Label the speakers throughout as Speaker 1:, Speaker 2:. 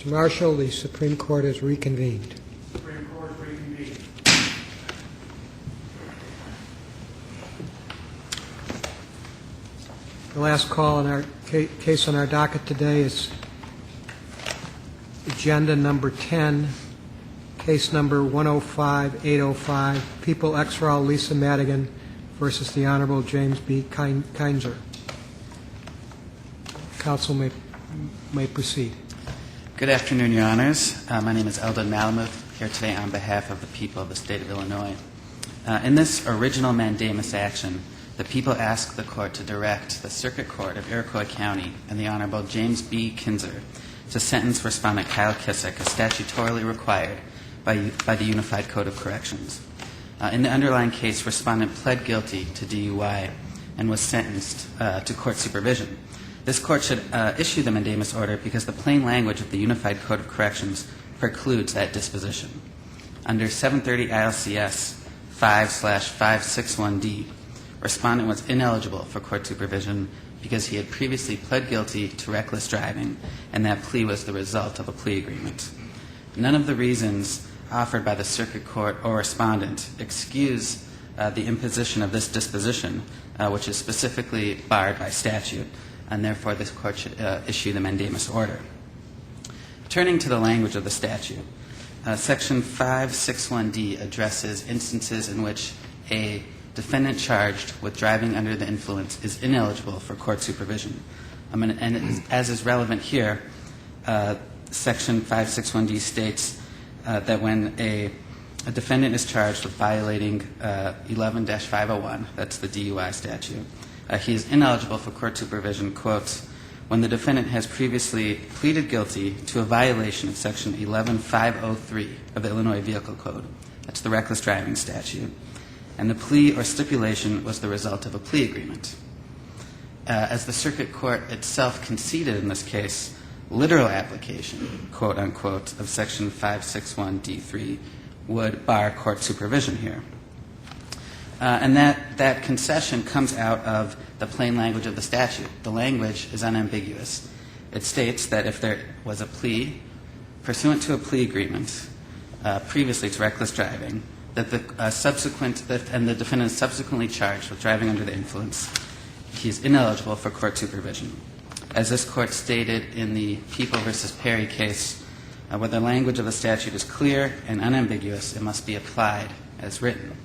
Speaker 1: Mr. Marshall, the Supreme Court has reconvened.
Speaker 2: Supreme Court reconvened.
Speaker 1: The last call on our case on our docket today is agenda number 10, case number 105805, People ex rel. Lisa Madigan versus the Honorable James B. Kinzer. Counsel may proceed.
Speaker 3: Good afternoon, Your Honors. My name is Eldon Malamuth, here today on behalf of the people of the state of Illinois. In this original mandamus action, the people ask the court to direct the Circuit Court of Iroquois County and the Honorable James B. Kinzer to sentence Respondent Kyle Kissick as statutorily required by the Unified Code of Corrections. In the underlying case, Respondent pled guilty to DUI and was sentenced to court supervision. This court should issue the mandamus order because the plain language of the Unified Code of Corrections precludes that disposition. Under 730 ILCS 5/561D, Respondent was ineligible for court supervision because he had previously pled guilty to reckless driving, and that plea was the result of a plea agreement. None of the reasons offered by the Circuit Court or Respondent excuse the imposition of this disposition, which is specifically barred by statute, and therefore this court should issue the mandamus order. Turning to the language of the statute, Section 561D addresses instances in which a defendant charged with driving under the influence is ineligible for court supervision. And as is relevant here, Section 561D states that when a defendant is charged with violating 11-501, that's the DUI statute, he is ineligible for court supervision, quote, when the defendant has previously pleaded guilty to a violation of Section 11-503 of the Illinois Vehicle Code. That's the reckless driving statute. And the plea or stipulation was the result of a plea agreement. As the Circuit Court itself conceded in this case, literal application, quote unquote, of Section 561D3 would bar court supervision here. And that concession comes out of the plain language of the statute. The language is unambiguous. It states that if there was a plea pursuant to a plea agreement previously to reckless driving, that the defendant is subsequently charged with driving under the influence, he is ineligible for court supervision. As this court stated in the People v. Perry case, where the language of the statute is clear and unambiguous, it must be applied as written.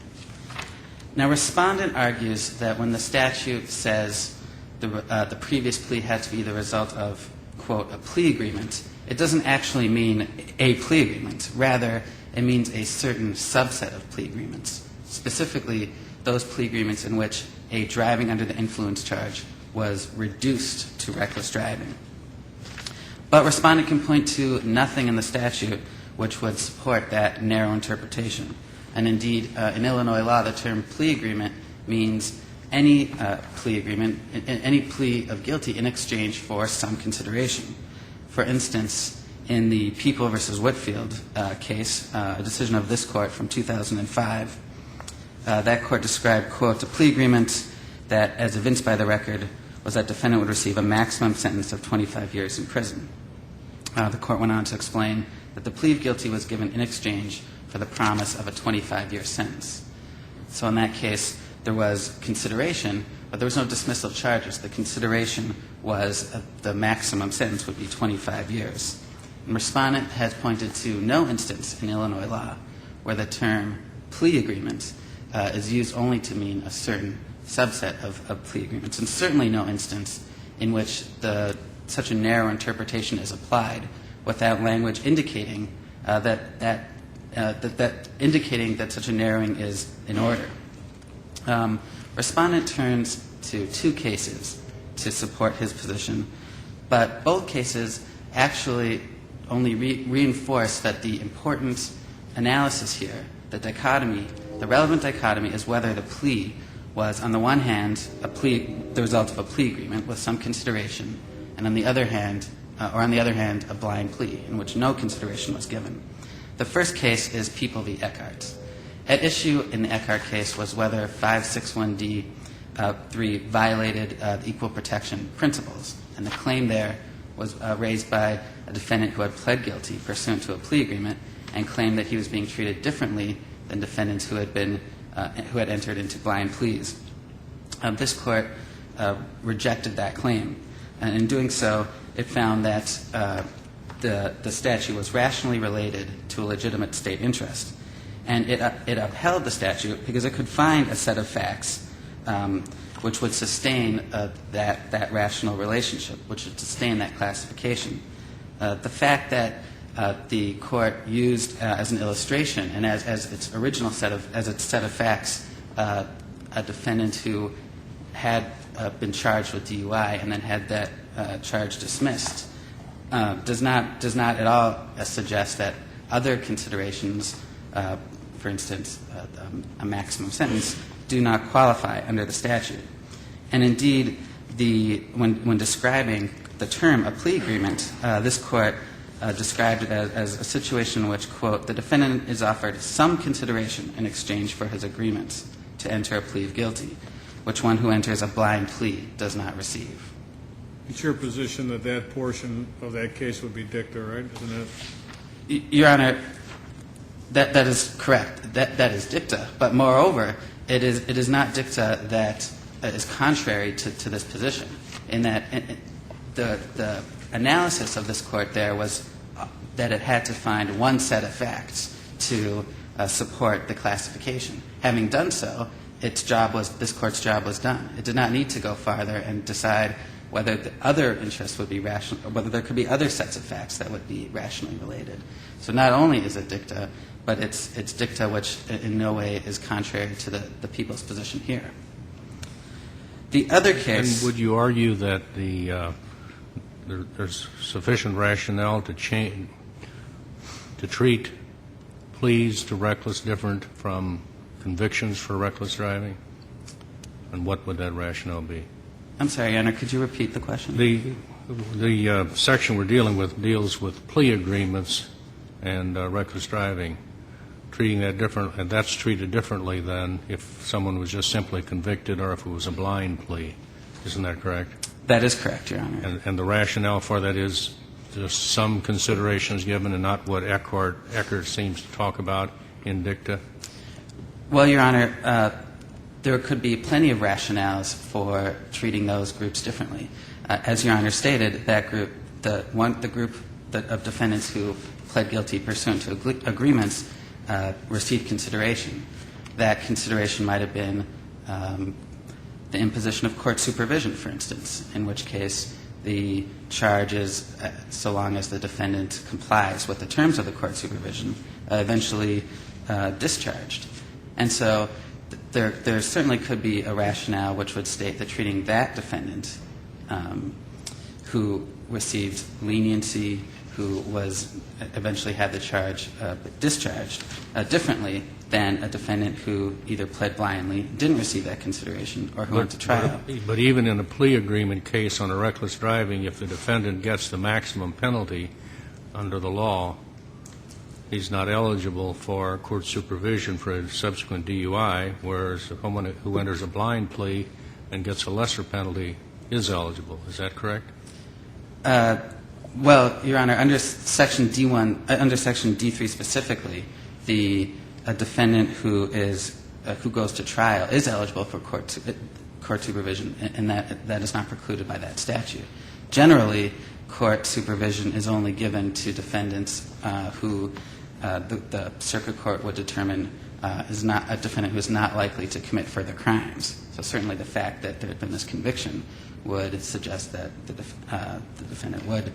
Speaker 3: Now, Respondent argues that when the statute says the previous plea had to be the result of, quote, a plea agreement, it doesn't actually mean a plea agreement. Rather, it means a certain subset of plea agreements, specifically those plea agreements in which a driving under the influence charge was reduced to reckless driving. But Respondent can point to nothing in the statute which would support that narrow interpretation. And indeed, in Illinois law, the term plea agreement means any plea agreement, any plea of guilty in exchange for some consideration. For instance, in the People v. Whitfield case, a decision of this court from 2005, that court described, quote, a plea agreement that, as evinced by the record, was that defendant would receive a maximum sentence of 25 years in prison. The court went on to explain that the plea of guilty was given in exchange for the promise of a 25-year sentence. So in that case, there was consideration, but there was no dismissal of charges. The consideration was the maximum sentence would be 25 years. And Respondent has pointed to no instance in Illinois law where the term plea agreement is used only to mean a certain subset of plea agreements, and certainly no instance in which such a narrow interpretation is applied without language indicating indicating that such a narrowing is in order. Respondent turns to two cases to support his position, but both cases actually only reinforce that the important analysis here, the dichotomy, the relevant dichotomy, is whether the plea was, on the one hand, the result of a plea agreement with some consideration, and on the other hand, a blind plea in which no consideration was given. The first case is People v. Eckhart. At issue in the Eckhart case was whether 561D3 violated the equal protection principles, and the claim there was raised by a defendant who had pled guilty pursuant to a plea agreement and claimed that he was being treated differently than defendants who had entered into blind pleas. This Court rejected that claim, and in doing so, it found that the statute was rationally related to a legitimate state interest. And it upheld the statute because it could find a set of facts which would sustain that rational relationship, which would sustain that classification. The fact that the Court used as an illustration and as its original set of facts a defendant who had been charged with DUI and then had that charge dismissed does not at all suggest that other considerations, for instance, a maximum sentence, do not qualify under the statute. And indeed, when describing the term a plea agreement, this Court described it as a situation in which, quote, the defendant is offered some consideration in exchange for his agreements to enter a plea of guilty, which one who enters a blind plea does not receive.
Speaker 4: It's your position that that portion of that case would be dicta, right? Isn't it?
Speaker 3: Your Honor, that is correct. That is dicta. But moreover, it is not dicta that is contrary to this position, in that the analysis of this Court there was that it had to find one set of facts to support the classification. Having done so, this Court's job was done. It did not need to go farther and decide whether the other interests would be rational, or whether there could be other sets of facts that would be rationally related. So not only is it dicta, but it's dicta which in no way is contrary to the people's position here. The other case...
Speaker 5: And would you argue that there's sufficient rationale to treat pleas to reckless different from convictions for reckless driving? And what would that rationale be?
Speaker 3: I'm sorry, Your Honor, could you repeat the question?
Speaker 5: The section we're dealing with deals with plea agreements and reckless driving, treating that different, and that's treated differently than if someone was just simply convicted or if it was a blind plea. Isn't that correct?
Speaker 3: That is correct, Your Honor.
Speaker 5: And the rationale for that is just some considerations given and not what Eckert seems to talk about in dicta?
Speaker 3: Well, Your Honor, there could be plenty of rationales for treating those groups differently. As Your Honor stated, that group, the group of defendants who pled guilty pursuant to agreements received consideration. That consideration might have been the imposition of court supervision, for instance, in which case the charge is, so long as the defendant complies with the terms of the court supervision, eventually discharged. And so there certainly could be a rationale which would state that treating that defendant who received leniency, who was eventually had the charge discharged differently than a defendant who either pled blindly, didn't receive that consideration, or who went to trial.
Speaker 5: But even in a plea agreement case on a reckless driving, if the defendant gets the maximum penalty under the law, he's not eligible for court supervision for a subsequent DUI, whereas someone who enters a blind plea and gets a lesser penalty is eligible. Is that correct?
Speaker 3: Well, Your Honor, under Section D1, under Section D3 specifically, a defendant who goes to trial is eligible for court supervision, and that is not precluded by that statute. Generally, court supervision is only given to defendants who the circuit court would determine is not a defendant who is not likely to commit further crimes. So certainly the fact that there had been this conviction would suggest that the defendant would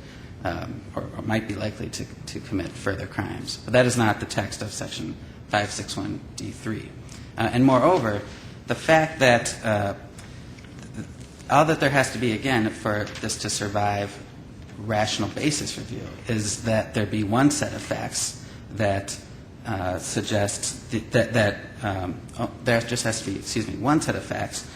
Speaker 3: or might be likely to commit further crimes. But that is not the text of Section 561D3. And moreover, the fact that all that there has to be, again, for this to survive rational basis review is that there be one set of facts that suggests that there just has to be, one set of facts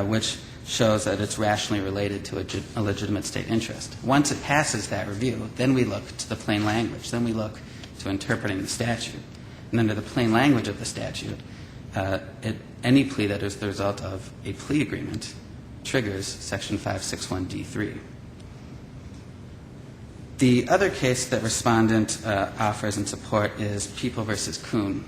Speaker 3: which shows that it's rationally related to a legitimate state interest. Once it passes that review, then we look to the plain language. Then we look to interpreting the statute. And under the plain language of the statute, any plea that is the result of a plea agreement triggers Section 561D3. The other case that respondent offers in support is People v. Kuhn.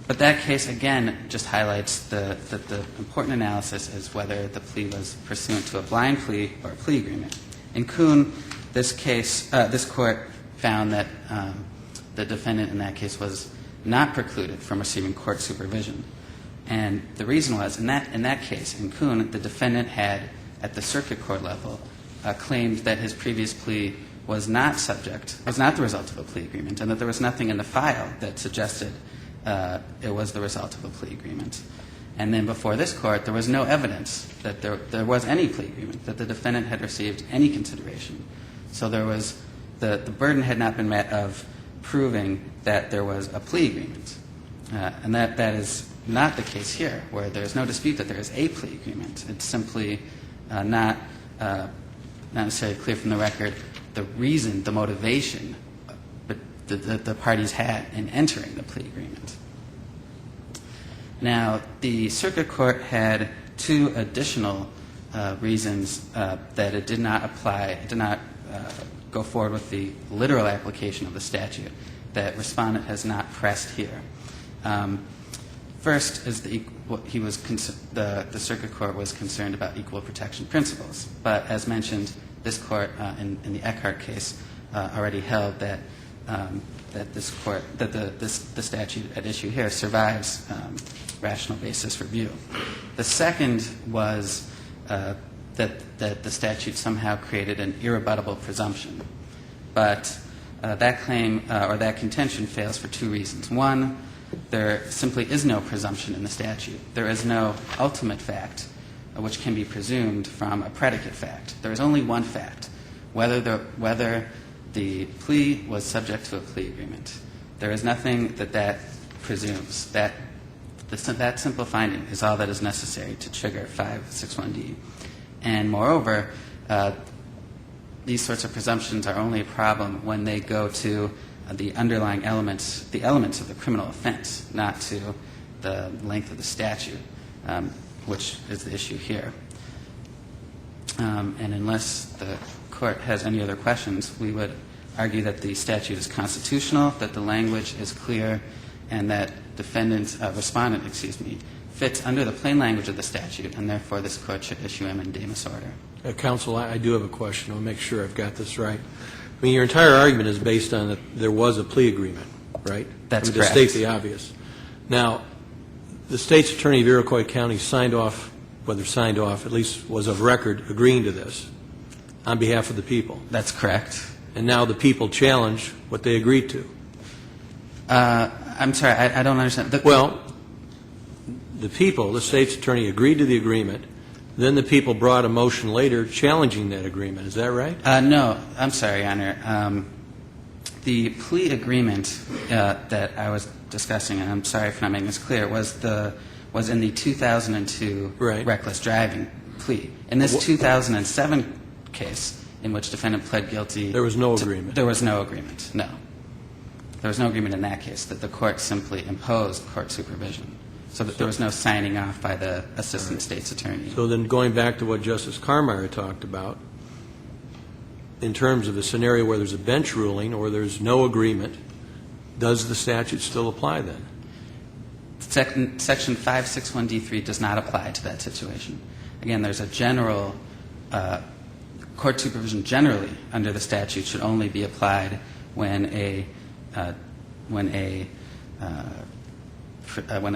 Speaker 3: But that case, again, just highlights that the important analysis is whether the plea was pursuant to a blind plea or a plea agreement. In Kuhn, this court found that the defendant in that case was not precluded from receiving court supervision. And the reason was, in that case, in Kuhn, the defendant had, at the circuit court level, claimed that his previous plea was not the result of a plea agreement, and that there was nothing in the file that suggested it was the result of a plea agreement. And then before this court, there was no evidence that there was any plea agreement, that the defendant had received any consideration. So there was the burden had not been met of proving that there was a plea agreement. And that is not the case here, where there's no dispute that there is a plea agreement. It's simply not necessarily clear from the record the reason, the motivation that the parties had in entering the plea agreement. Now, the circuit court had two additional reasons that it did not go forward with the literal application of the statute that respondent has not pressed here. First is the circuit court was concerned about equal protection principles. But as mentioned, this court in the Eckhart case already held that the statute at issue here survives rational basis review. The second was that the statute somehow created an irrebuttable presumption. But that claim or that contention fails for two reasons. One, there simply is no presumption in the statute. There is no ultimate fact which can be presumed from a predicate fact. There is only one fact, whether the plea was subject to a plea agreement. There is nothing that presumes. That simple finding is all that is necessary to trigger 561D. And moreover, these sorts of presumptions are only a problem when they go to the underlying elements, the elements of the criminal offense, not to the length of the statute, which is the issue here. And unless the court has any other questions, we would argue that the statute is constitutional, that the language is clear, and that respondent fits under the plain language of the statute, and therefore this court should issue a mandamus order.
Speaker 6: Counsel, I do have a question. I'll make sure I've got this right. I mean, your entire argument is based on that there was a plea agreement, right?
Speaker 3: That's
Speaker 6: correct. To state the obvious. Now, the state's attorney of Iroquois County signed off, at least was of record, agreeing to this on behalf of the people.
Speaker 3: That's correct.
Speaker 6: And now the people challenge what they agreed to.
Speaker 3: I'm sorry, I don't understand.
Speaker 6: Well, the people, the state's attorney, agreed to the agreement. Then the people brought a motion later challenging that agreement. Is that right?
Speaker 3: No, I'm sorry, Your Honor. The plea agreement that I was discussing, and I'm sorry for not making this clear, was in the 2002 reckless driving plea. In this 2007 case, in which defendant pled guilty,
Speaker 6: there was no agreement.
Speaker 3: There was no agreement. No, there was no agreement in that case. That the court simply imposed court supervision, so that there was no signing off by the assistant state's attorney.
Speaker 6: So then, going back to what Justice Carmeier talked about, in terms of a scenario where there's a bench ruling or there's no agreement, does the statute still apply then?
Speaker 3: Section 561D3 does not apply to that situation. Again, there's a general court supervision generally under the statute should only be applied when a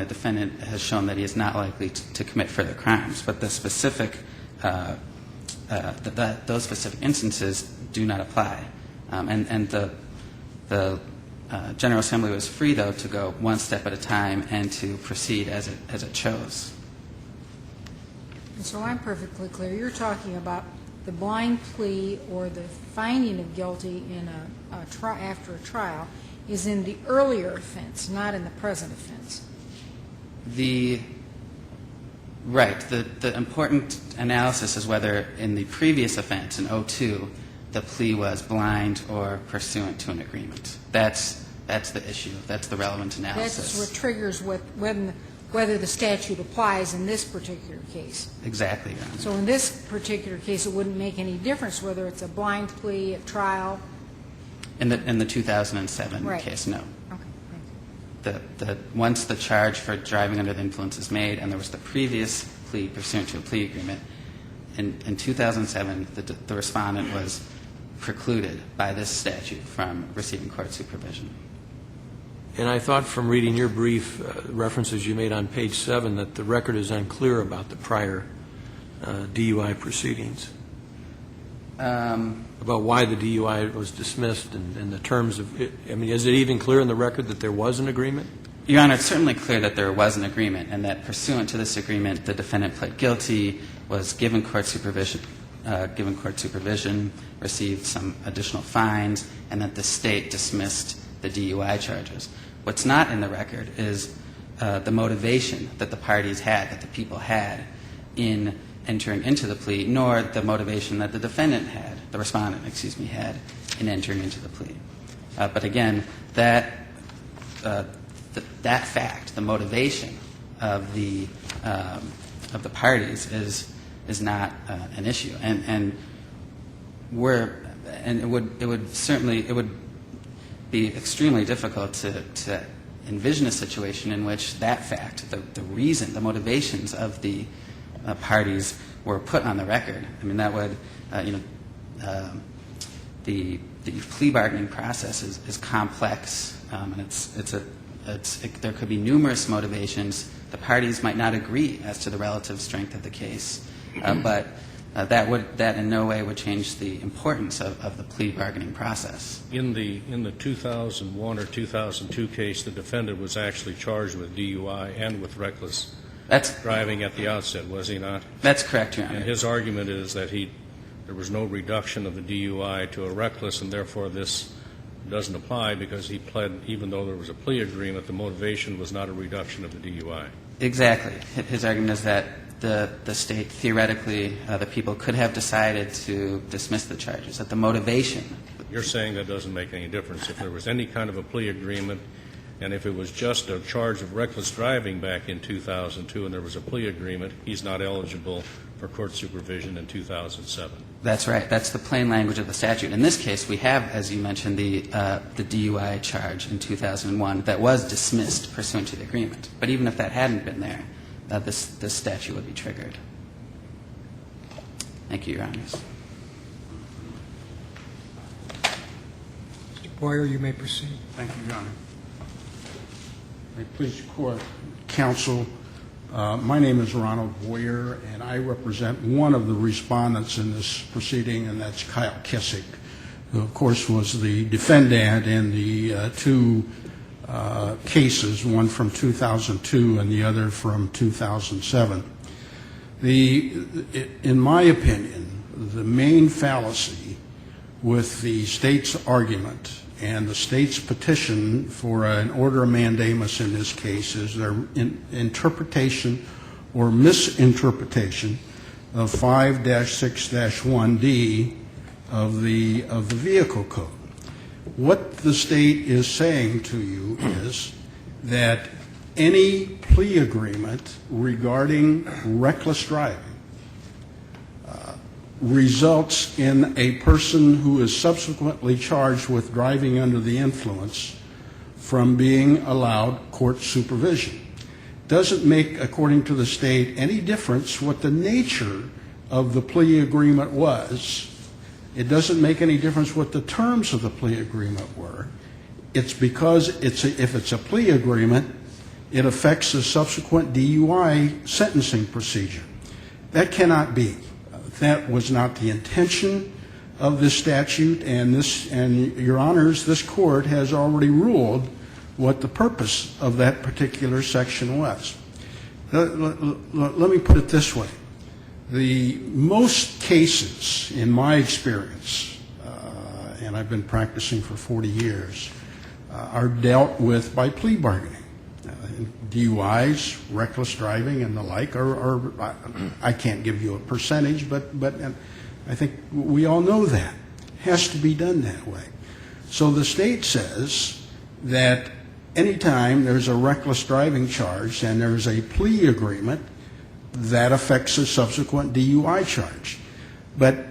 Speaker 3: defendant has shown that he is not likely to commit further crimes. But the specific those specific instances do not apply. And the General Assembly was free, though, to go one step at a time and to proceed as it chose.
Speaker 7: And so I'm perfectly clear. You're talking about the blind plea or the finding of guilty in after a trial is in the earlier offense, not in the present offense.
Speaker 3: The important analysis is whether in the previous offense, in 02, the plea was blind or pursuant to an agreement. That's the issue. That's the relevant analysis.
Speaker 7: That's what triggers when whether the statute applies in this particular case.
Speaker 3: Exactly, Your Honor.
Speaker 7: So in this particular case, it wouldn't make any difference whether it's a blind plea, a trial?
Speaker 3: In the 2007
Speaker 7: Right.
Speaker 3: case, no.
Speaker 7: Okay, thank you.
Speaker 3: Once the charge for driving under the influence is made, and there was the previous plea pursuant to a plea agreement, in 2007, the respondent was precluded by this statute from receiving court supervision.
Speaker 6: And I thought from reading your brief references you made on page 7 that the record is unclear about the prior DUI proceedings, about why the DUI was dismissed and the terms of it. I mean, is it even clear in the record that there was an agreement?
Speaker 3: Your Honor, it's certainly clear that there was an agreement, and that pursuant to this agreement, the defendant pled guilty, was given court supervision, received some additional fines, and that the state dismissed the DUI charges. What's not in the record is the motivation that the parties had, that the people had, in entering into the plea, nor the motivation that the defendant had, the respondent, had, in entering into the plea. But again, that fact, the motivation of the parties, is not an issue, and it would be extremely difficult to envision a situation in which that fact, the reason, the motivations of the parties were put on the record. I mean, that would, the plea bargaining process is complex, and there could be numerous motivations. The parties might not agree as to the relative strength of the case, but that in no way would change the importance of the plea bargaining process.
Speaker 5: In the 2001 or 2002 case, the defendant was actually charged with DUI and with reckless driving at the outset, was he not?
Speaker 3: That's correct, Your Honor.
Speaker 5: And his argument is that there was no reduction of the DUI to a reckless, and therefore this doesn't apply because he pled, even though there was a plea agreement, the motivation was not a reduction of the DUI.
Speaker 3: Exactly. His argument is that the state, theoretically, the people could have decided to dismiss the charges, that the motivation.
Speaker 5: You're saying that doesn't make any difference. If there was any kind of a plea agreement, and if it was just a charge of reckless driving back in 2002 and there was a plea agreement, he's not eligible for court supervision in 2007.
Speaker 3: That's right. That's the plain language of the statute. In this case, we have, as you mentioned, the DUI charge in 2001 that was dismissed pursuant to the agreement. But even if that hadn't been there, this statute would be triggered. Thank you, Your Honors.
Speaker 1: Mr. Boyer, you may proceed.
Speaker 2: Thank you, Your Honor. May it please the Court, Counsel, my name is Ronald Boyer, and I represent one of the respondents in this proceeding, and that's Kyle Kissick, who, of course, was the defendant in the two cases, one from 2002 and the other from 2007. In my opinion, the main fallacy with the state's argument and the state's petition for an order of mandamus in this case is their interpretation or misinterpretation of 5-6-1D of the vehicle code. What the state is saying to you is that any plea agreement regarding reckless driving results in a person who is subsequently charged with driving under the influence from being allowed court supervision. Doesn't make, according to the state, any difference what the nature of the plea agreement was. It doesn't make any difference what the terms of the plea agreement were. It's because if it's a plea agreement, it affects the subsequent DUI sentencing procedure. That cannot be. That was not the intention of this statute, and Your Honors, this Court has already ruled what the purpose of that particular section was. Let me put it this way. The most cases, in my experience, and I've been practicing for 40 years, are dealt with by plea bargaining. DUIs, reckless driving, and the like are I can't give you a percentage, but I think we all know that. It has to be done that way. So the state says that anytime there's a reckless driving charge and there's a plea agreement, that affects a subsequent DUI charge. But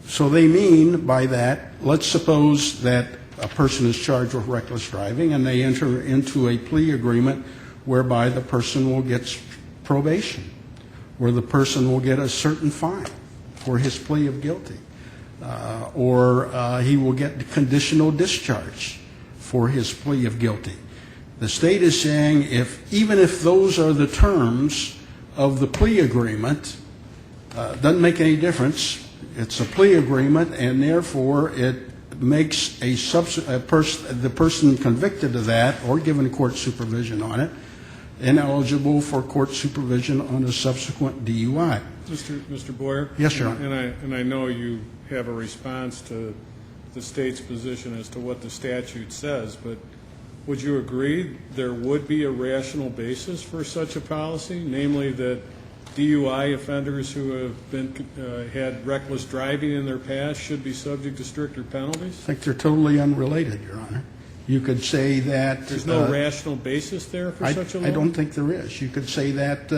Speaker 2: so they mean by that, let's suppose that a person is charged with reckless driving and they enter into a plea agreement whereby the person will get probation, where the person will get a certain fine for his plea of guilty, or he will get conditional discharge for his plea of guilty. The state is saying even if those are the terms of the plea agreement, doesn't make any difference. It's a plea agreement, and therefore it makes the person convicted of that or given court supervision on it ineligible for court supervision on a subsequent DUI.
Speaker 4: Mr. Boyer?
Speaker 2: Yes, Your Honor.
Speaker 4: And I know you have a response to the state's position as to what the statute says, but would you agree there would be a rational basis for such a policy, namely that DUI offenders who have been had reckless driving in their past should be subject to stricter penalties?
Speaker 2: I think they're totally unrelated, Your Honor. You could say that...
Speaker 4: There's no rational basis there for such a law?
Speaker 2: I don't think there is. You could say that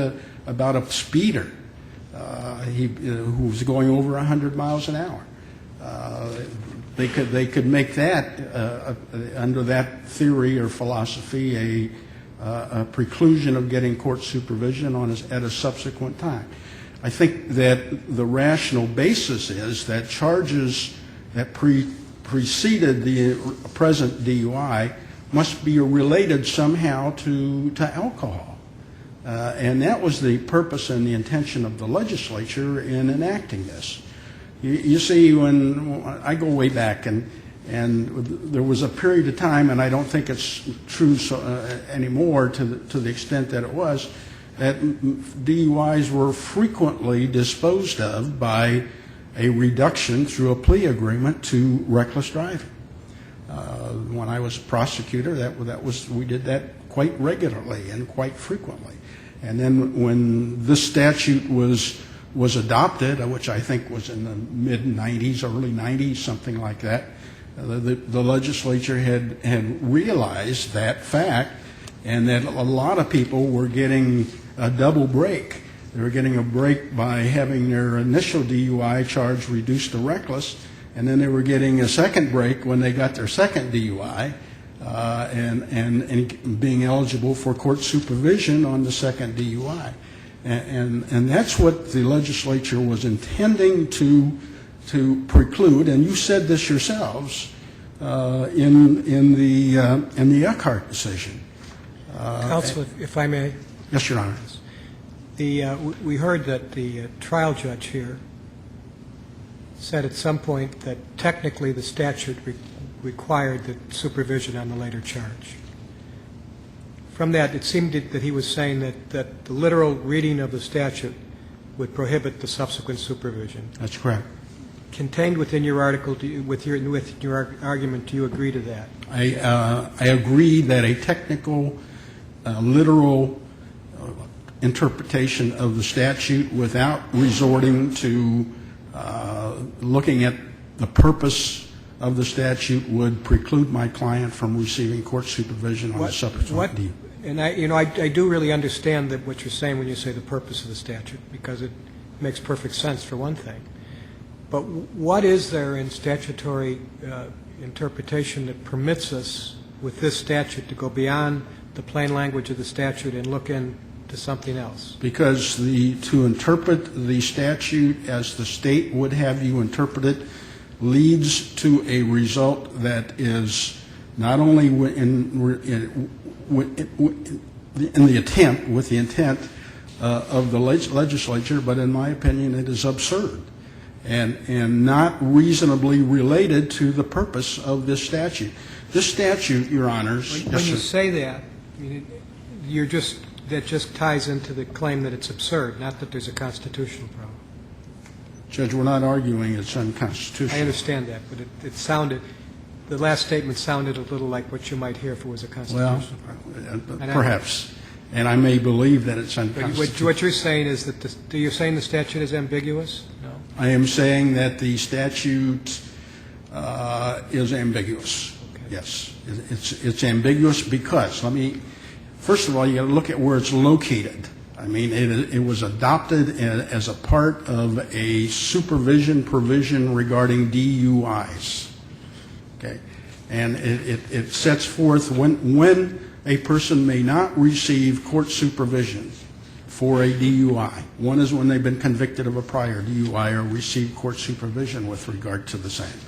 Speaker 2: about a speeder who was going over 100 miles an hour. They could make that, under that theory or philosophy, a preclusion of getting court supervision at a subsequent time. I think that the rational basis is that charges that preceded the present DUI must be related somehow to alcohol. And that was the purpose and the intention of the legislature in enacting this. You see, when I go way back, and there was a period of time, and I don't think it's true anymore to the extent that it was, that DUIs were frequently disposed of by a reduction through a plea agreement to reckless driving. When I was a prosecutor, we did that quite regularly and quite frequently. And then when this statute was adopted, which I think was in the mid-'90s, early '90s, something like that, the legislature had realized that fact, and that a lot of people were getting a double break. They were getting a break by having their initial DUI charge reduced to reckless, and then they were getting a second break when they got their second DUI, and being eligible for court supervision on the second DUI. And that's what the legislature was intending to preclude, and you said this yourselves in the Eckhart decision.
Speaker 1: Counsel, if I may.
Speaker 2: Yes, Your Honor.
Speaker 1: We heard that the trial judge here said at some point that technically the statute required the supervision on the later charge. From that, it seemed that he was saying that the literal reading of the statute would prohibit the subsequent supervision.
Speaker 2: That's correct.
Speaker 1: Contained within your article, with your argument, do you agree to that?
Speaker 2: I agree that a technical, literal interpretation of the statute without resorting to looking at the purpose of the statute would preclude my client from receiving court supervision on a subsequent DUI.
Speaker 1: And I do really understand that what you're saying when you say the purpose of the statute, because it makes perfect sense for one thing. But what is there in statutory interpretation that permits us with this statute to go beyond the plain language of the statute and look into something else?
Speaker 2: Because to interpret the statute as the state would have you interpret it leads to a result that is not only in the intent of the legislature, but in my opinion it is absurd and not reasonably related to the purpose of this statute. This statute, Your Honors...
Speaker 1: When you say that, that just ties into the claim that it's absurd, not that there's a constitutional problem.
Speaker 2: Judge, we're not arguing it's unconstitutional.
Speaker 1: I understand that, but the last statement sounded a little like what you might hear if it was a constitutional problem.
Speaker 2: Perhaps. And I may believe that it's unconstitutional.
Speaker 1: What you're saying is that you're saying the statute is ambiguous? No.
Speaker 2: I am saying that the statute is ambiguous.
Speaker 1: Okay.
Speaker 2: Yes. It's ambiguous because, first of all, you got to look at where it's located. I mean, it was adopted as a part of a supervision provision regarding DUIs. Okay? And it sets forth when a person may not receive court supervision for a DUI. One is when they've been convicted of a prior DUI or received court supervision with regard to the same.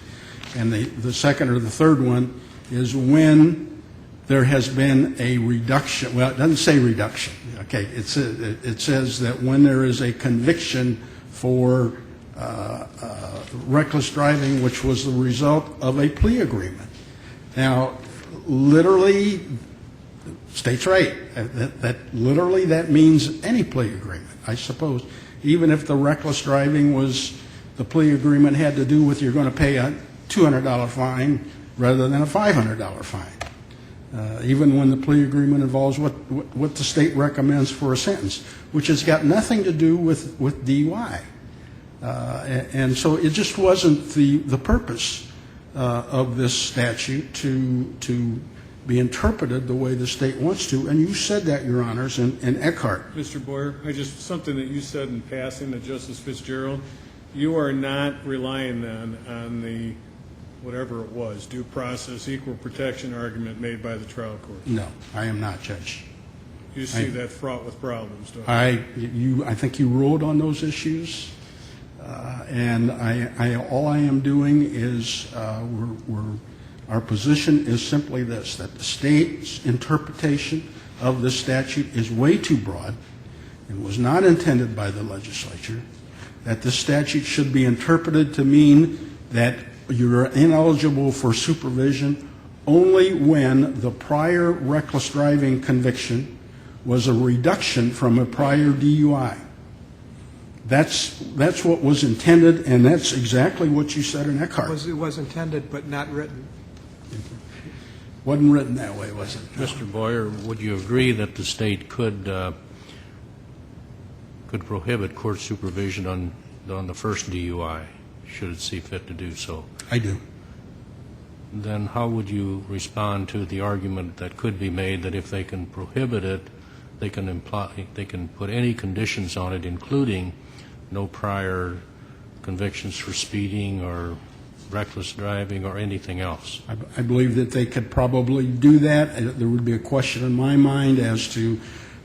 Speaker 2: And the second or the third one is when there has been a reduction. Well, it doesn't say reduction. Okay, it says that when there is a conviction for reckless driving, which was the result of a plea agreement. Now, literally, state's right. That literally that means any plea agreement, I suppose. Even if the reckless driving was the plea agreement had to do with you're going to pay a $200 fine rather than a $500 fine. Even when the plea agreement involves what the state recommends for a sentence, which has got nothing to do with DUI. And so it just wasn't the purpose of this statute to be interpreted the way the state wants to. And you said that, Your Honors, in Eckhart.
Speaker 4: Mr. Boyer, something that you said in passing to Justice Fitzgerald, you are not relying then on the whatever it was, due process, equal protection argument made by the trial court.
Speaker 2: No, I am not, Judge.
Speaker 4: You see that fraught with problems, don't
Speaker 2: you? I think you ruled on those issues, and all I am doing is our position is simply this, that the state's interpretation of the statute is way too broad and was not intended by the legislature, that the statute should be interpreted to mean that you're ineligible for supervision only when the prior reckless driving conviction was a reduction from a prior DUI. That's what was intended, and that's exactly what you said in Eckhart.
Speaker 1: It was intended but not written.
Speaker 2: Wasn't written that way, was it?
Speaker 5: Mr. Boyer, would you agree that the state could prohibit court supervision on the first DUI, should it see fit to do so?
Speaker 2: I do.
Speaker 5: Then how would you respond to the argument that could be made that if they can prohibit it, they can put any conditions on it, including no prior convictions for speeding or reckless driving or anything else?
Speaker 2: I believe that they could probably do that. There would be a question in my mind as to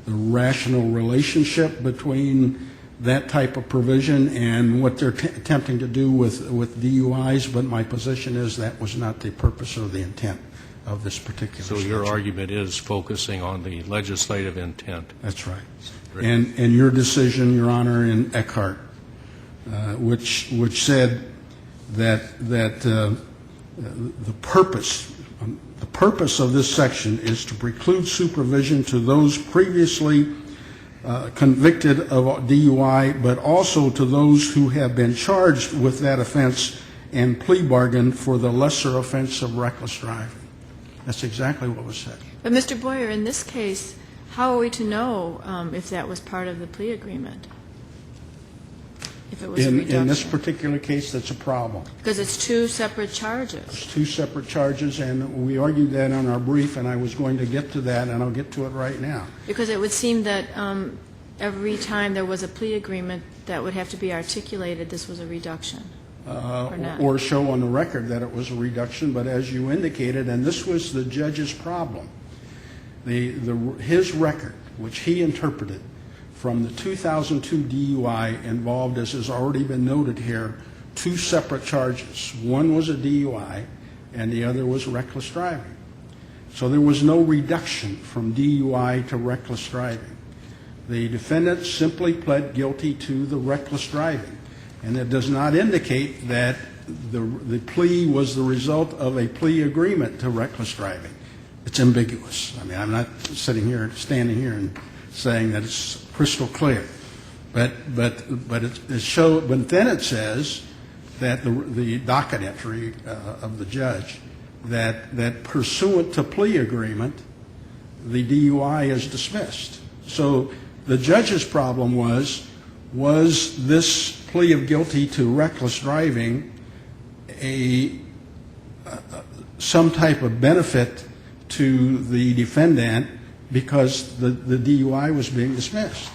Speaker 2: the rational relationship between that type of provision and what they're attempting to do with DUIs, but my position is that was not the purpose or the intent of this particular statute.
Speaker 5: So your argument is focusing on the legislative intent.
Speaker 2: That's right. And your decision, Your Honor, in Eckhart, which said that the purpose of this section is to preclude supervision to those previously convicted of DUI, but also to those who have been charged with that offense and plea bargained for the lesser offense of reckless driving. That's exactly what was said.
Speaker 8: But, Mr. Boyer, in this case, how are we to know if that was part of the plea agreement? If it was a reduction?
Speaker 2: In this particular case, that's a problem.
Speaker 8: Because it's two separate charges.
Speaker 2: It's two separate charges, and we argued that on our brief, and I was going to get to that, and I'll get to it right now.
Speaker 8: Because it would seem that every time there was a plea agreement that would have to be articulated, this was a reduction.
Speaker 2: Or show on the record that it was a reduction, but as you indicated, and this was the judge's problem, his record, which he interpreted from the 2002 DUI, involved, as has already been noted here, two separate charges. One was a DUI, and the other was reckless driving. So there was no reduction from DUI to reckless driving. The defendant simply pled guilty to the reckless driving. And it does not indicate that the plea was the result of a plea agreement to reckless driving. It's ambiguous. I mean, I'm not standing here and saying that it's crystal clear. But then it says that the docket entry of the judge that pursuant to plea agreement, the DUI is dismissed. So the judge's problem was this plea of guilty to reckless driving some type of benefit to the defendant because the DUI was being dismissed.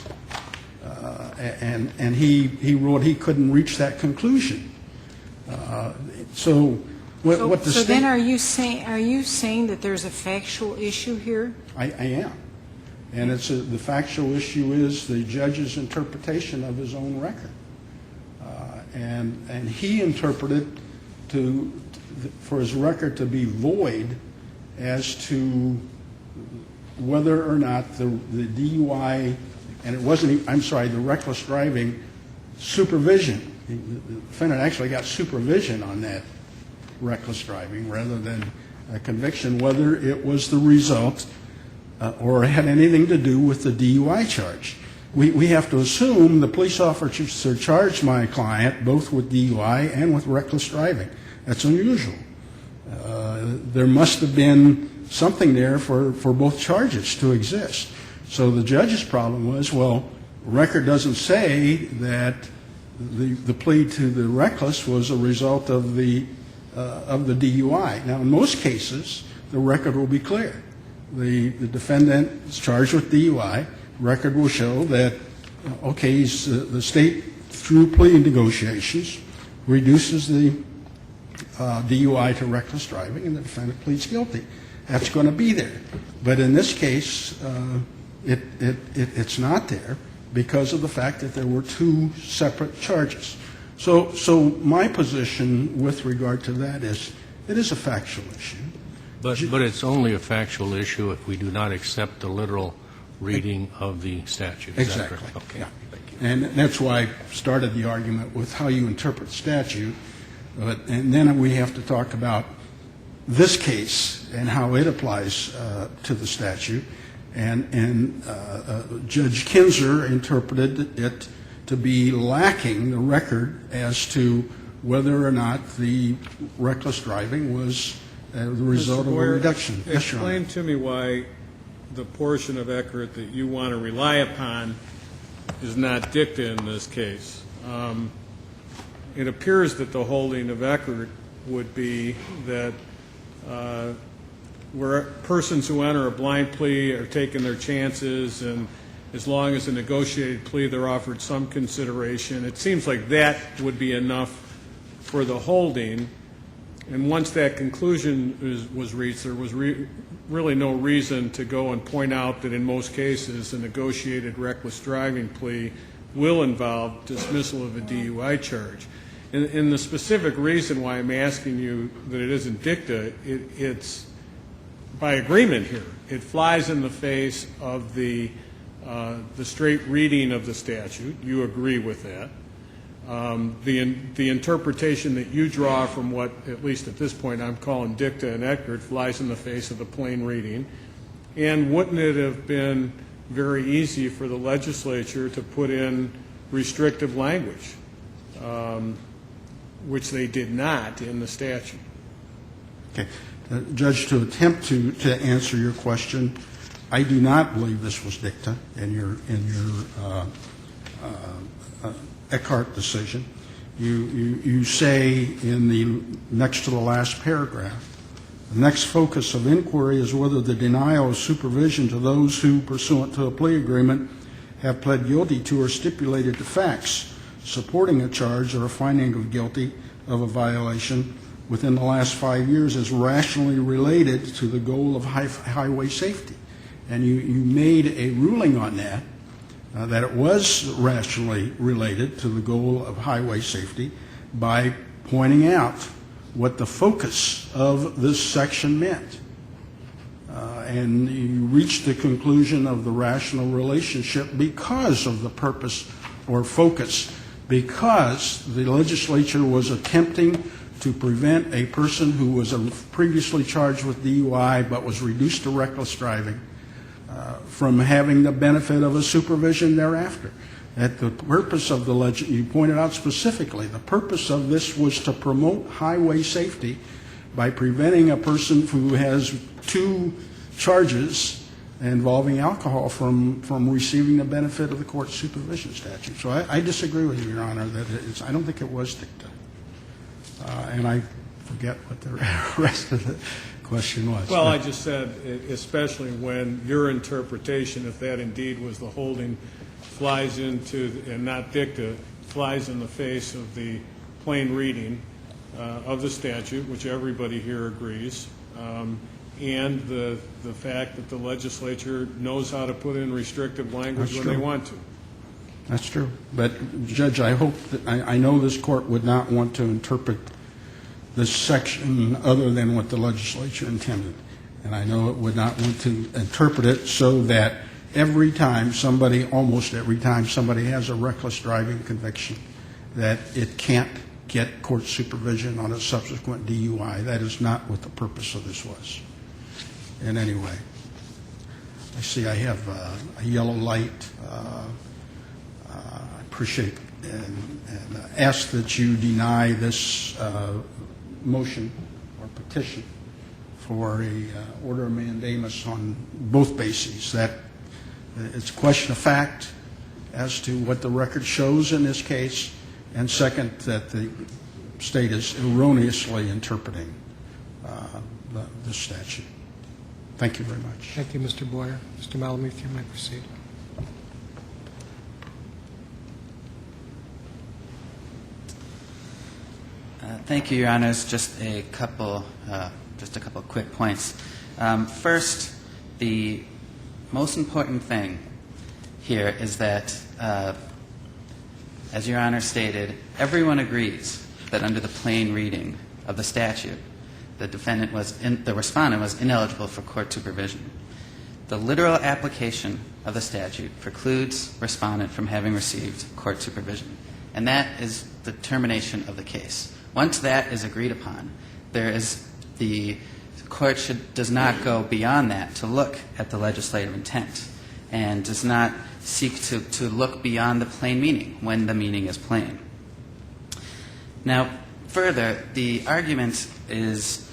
Speaker 2: And he ruled he couldn't reach that conclusion. So what the
Speaker 7: So
Speaker 2: state...
Speaker 7: then are you saying that there's a factual issue here?
Speaker 2: I am. And the factual issue is the judge's interpretation of his own record. And he interpreted for his record to be void as to whether or not the DUI, and it wasn't, I'm sorry, the reckless driving supervision. The defendant actually got supervision on that reckless driving rather than a conviction, whether it was the result or had anything to do with the DUI charge. We have to assume the police officer charged my client both with DUI and with reckless driving. That's unusual. There must have been something there for both charges to exist. So the judge's problem was, well, record doesn't say that the plea to the reckless was a result of the DUI. Now, in most cases, the record will be clear. The defendant is charged with DUI. Record will show that, okay, the state, through plea negotiations, reduces the DUI to reckless driving, and the defendant pleads guilty. That's going to be there. But in this case, it's not there because of the fact that there were two separate charges. So my position with regard to that is it is a factual issue.
Speaker 5: But it's only a factual issue if we do not accept the literal reading of the statute. Is that
Speaker 2: Exactly.
Speaker 5: correct? Okay.
Speaker 2: Yeah. And that's why I started the argument with how you interpret statute. And then we have to talk about this case and how it applies to the statute. And Judge Kinzer interpreted it to be lacking the record as to whether or not the reckless driving was the result of a reduction. Yes, Your Honor.
Speaker 4: Explain to me why the portion of Eckert that you want to rely upon is not dicta in this case. It appears that the holding of Eckert would be that where persons who enter a blind plea are taking their chances, and as long as a negotiated plea, they're offered some consideration. It seems like that would be enough for the holding. And once that conclusion was reached, there was really no reason to go and point out that in most cases a negotiated reckless driving plea will involve dismissal of a DUI charge. And the specific reason why I'm asking you that it isn't dicta, it's by agreement here. It flies in the face of the straight reading of the statute. You agree with that. The interpretation that you draw from what, at least at this point, I'm calling dicta and Eckert flies in the face of the plain reading. And wouldn't it have been very easy for the legislature to put in restrictive language, which they did not in the statute?
Speaker 2: Okay. Judge, to attempt to answer your question, I do not believe this was dicta in your Eckhart decision. You say in the next to the last paragraph, the next focus of inquiry is whether the denial of supervision to those who, pursuant to a plea agreement, have pled guilty to or stipulated to facts supporting a charge or a finding of guilty of a violation within the last 5 years is rationally related to the goal of highway safety. And you made a ruling on that, that it was rationally related to the goal of highway safety by pointing out what the focus of this section meant. And you reached the conclusion of the rational relationship because of the purpose or focus, because the legislature was attempting to prevent a person who was previously charged with DUI but was reduced to reckless driving from having the benefit of a supervision thereafter. At the purpose of the you pointed out specifically, the purpose of this was to promote highway safety by preventing a person who has two charges involving alcohol from receiving the benefit of the court supervision statute. So I disagree with you, Your Honor, that I don't think it was dicta. And I forget what the rest of the question was.
Speaker 4: Well, I just said, especially when your interpretation, if that indeed was the holding, flies into, and not dicta, flies in the face of the plain reading of the statute, which everybody here agrees, and the fact that the legislature knows how to put in restrictive language when they want to.
Speaker 2: That's true. But, Judge, I hope that, I know this court would not want to interpret this section other than what the legislature intended. And I know it would not want to interpret it so that every time somebody, almost every time somebody has a reckless driving conviction, that it can't get court supervision on a subsequent DUI. That is not what the purpose of this was. And anyway, I see I have a yellow light. I appreciate and ask that you deny this motion or petition for a order of mandamus on both bases. That it's a question of fact as to what the record shows in this case, and second, that the state is erroneously interpreting the statute. Thank you very much.
Speaker 1: Thank you, Mr. Boyer. Mr. Malamuth, you may proceed.
Speaker 3: Thank you, Your Honors. Just a couple quick points. First, the most important thing here is that, as Your Honor stated, everyone agrees that under the plain reading of the statute, the respondent was ineligible for court supervision. The literal application of the statute precludes respondent from having received court supervision, and that is the termination of the case. Once that is agreed upon, the court does not go beyond that to look at the legislative intent, and does not seek to look beyond the plain meaning when the meaning is plain. Now, further, the argument is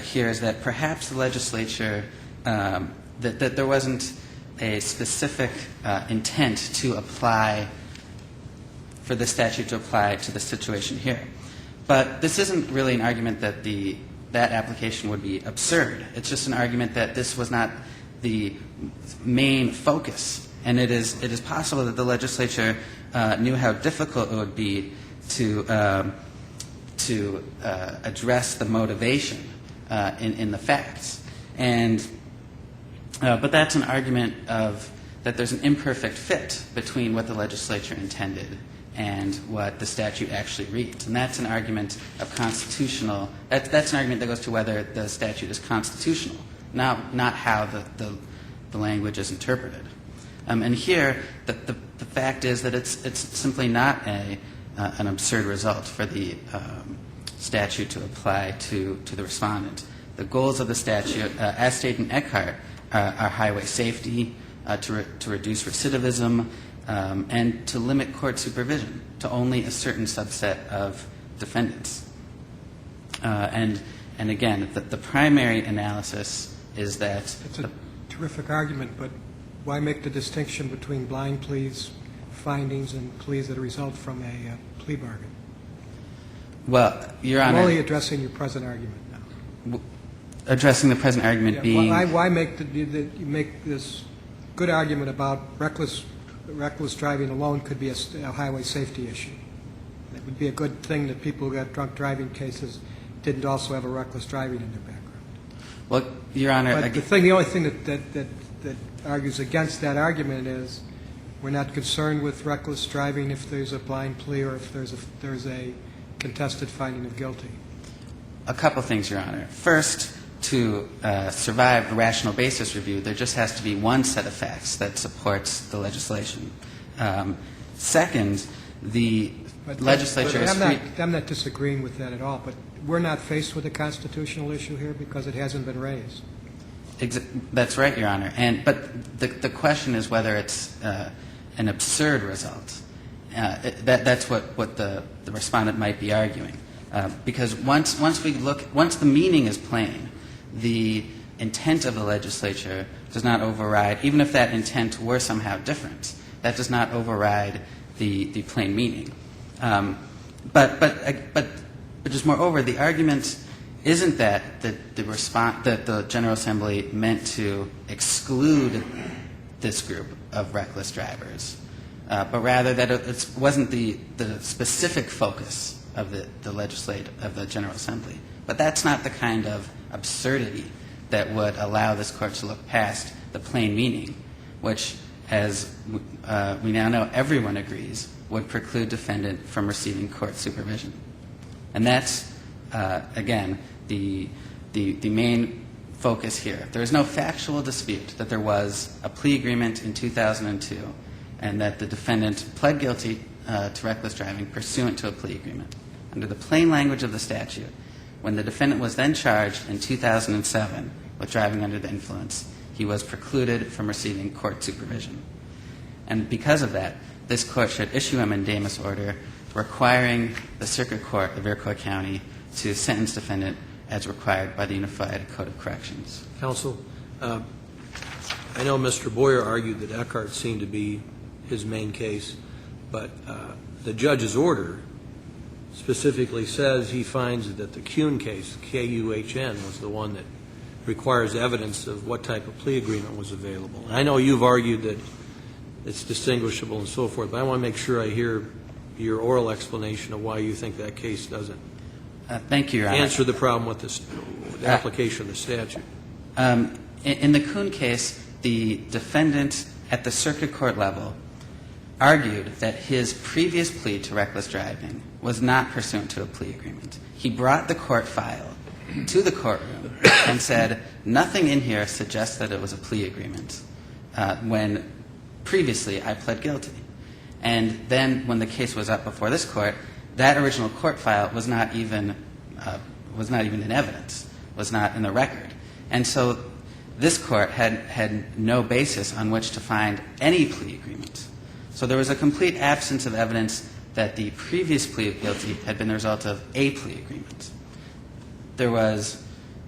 Speaker 3: here is that perhaps the legislature, that there wasn't a specific intent to apply, for the statute to apply to the situation here. But this isn't really an argument that that application would be absurd. It's just an argument that this was not the main focus. And it is possible that the legislature knew how difficult it would be to address the motivation in the facts. But that's an argument of that there's an imperfect fit between what the legislature intended and what the statute actually reads. And that's an argument of constitutional, that's an argument that goes to whether the statute is constitutional, not how the language is interpreted. And here, the fact is that it's simply not an absurd result for the statute to apply to the respondent. The goals of the statute, as stated in Eckhart, are highway safety, to reduce recidivism, and to limit court supervision to only a certain subset of defendants. And again, the primary analysis is that...
Speaker 1: It's a terrific argument, but why make the distinction between blind pleas, findings, and pleas that result from a plea bargain?
Speaker 3: Well, Your Honor...
Speaker 1: I'm only addressing your present argument now.
Speaker 3: Addressing the present argument being...
Speaker 1: Why make you make this good argument about reckless driving alone could be a highway safety issue? It would be a good thing that people who got drunk driving cases didn't also have a reckless driving in their background.
Speaker 3: Well, Your Honor...
Speaker 1: But the only thing that argues against that argument is we're not concerned with reckless driving if there's a blind plea or if there's a contested finding of guilty.
Speaker 3: A couple things, Your Honor. First, to survive the rational basis review, there just has to be one set of facts that supports the legislation. Second, the legislature is free...
Speaker 1: I'm not disagreeing with that at all, but we're not faced with a constitutional issue here because it hasn't been raised.
Speaker 3: That's right, Your Honor. But the question is whether it's an absurd result. That's what the respondent might be arguing. Because once the meaning is plain, the intent of the legislature does not override, even if that intent were somehow different, that does not override the plain meaning. But But just moreover, the argument isn't that the General Assembly meant to exclude this group of reckless drivers, but rather that it wasn't the specific focus of the General Assembly. But that's not the kind of absurdity that would allow this court to look past the plain meaning, which, as we now know, everyone agrees would preclude defendant from receiving court supervision. And that's, again, the main focus here. There is no factual dispute that there was a plea agreement in 2002 and that the defendant pled guilty to reckless driving pursuant to a plea agreement. Under the plain language of the statute, when the defendant was then charged in 2007 with driving under the influence, he was precluded from receiving court supervision. And because of that, this court should issue a mandamus order requiring the Circuit Court of Iroquois County to sentence defendant as required by the Unified Code of Corrections.
Speaker 6: Counsel, I know Mr. Boyer argued that Eckhart seemed to be his main case, but the judge's order specifically says he finds that the Kuhn case, K-U-H-N, was the one that requires evidence of what type of plea agreement was available. And I know you've argued that it's distinguishable and so forth, but I want to make sure I hear your oral explanation of why you think that case doesn't
Speaker 3: Thank you, Your Honor.
Speaker 6: answer the problem with the application of the statute.
Speaker 3: In the Kuhn case, the defendant at the circuit court level argued that his previous plea to reckless driving was not pursuant to a plea agreement. He brought the court file to the courtroom and said, nothing in here suggests that it was a plea agreement, when previously I pled guilty. And then when the case was up before this court, that original court file was not even in evidence, was not in the record. And so this court had no basis on which to find any plea agreement. So there was a complete absence of evidence that the previous plea of guilty had been the result of a plea agreement.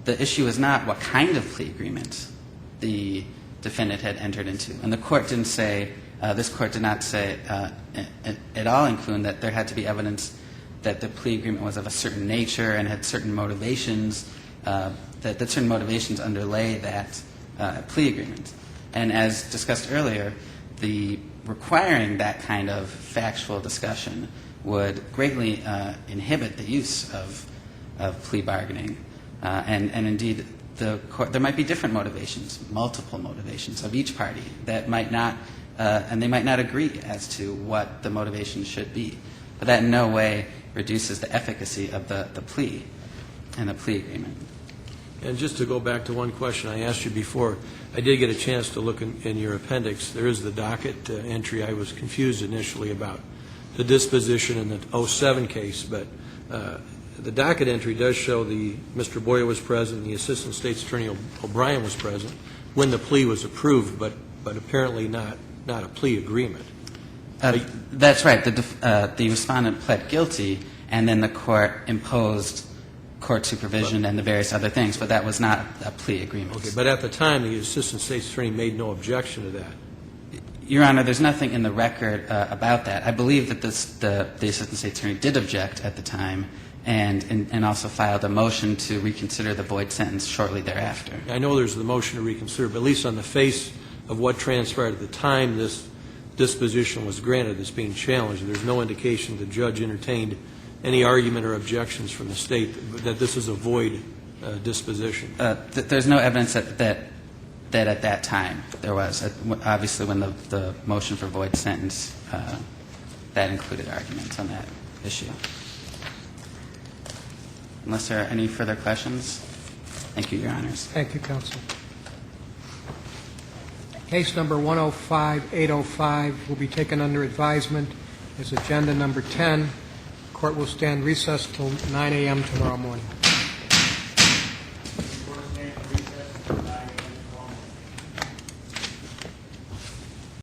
Speaker 3: The issue was not what kind of plea agreement the defendant had entered into. And the court didn't say, this court did not say at all in Kuhn that there had to be evidence that the plea agreement was of a certain nature and had certain motivations, that certain motivations underlay that plea agreement. And as discussed earlier, the requiring that kind of factual discussion would greatly inhibit the use of plea bargaining. And indeed, there might be different motivations, multiple motivations of each party that might not, and they might not agree as to what the motivation should be. But that in no way reduces the efficacy of the plea and the plea agreement.
Speaker 6: And just to go back to one question I asked you before, I did get a chance to look in your appendix. There is the docket entry I was confused initially about the disposition in the 07 case, but the docket entry does show Mr. Boyer was present, the Assistant State's Attorney O'Brien was present when the plea was approved, but apparently not a plea agreement.
Speaker 3: That's right. The respondent pled guilty, and then the court imposed court supervision and the various other things, but that was not a plea agreement.
Speaker 6: Okay, but at the time, the Assistant State's Attorney made no objection to that.
Speaker 3: Your Honor, there's nothing in the record about that. I believe that the Assistant State's Attorney did object at the time and also filed a motion to reconsider the void sentence shortly thereafter.
Speaker 6: I know there's the motion to reconsider, but at least on the face of what transpired at the time this disposition was granted, it's being challenged. There's no indication the judge entertained any argument or objections from the State that this is a void disposition.
Speaker 3: There's no evidence that at that time there was. Obviously, when the motion for void sentence, that included arguments on that issue. Unless there are any further questions, thank you, Your Honors.
Speaker 1: Thank you, Counsel. Case number 105-805 will be taken under advisement as agenda number 10. Court will stand recessed till 9 a.m. tomorrow morning.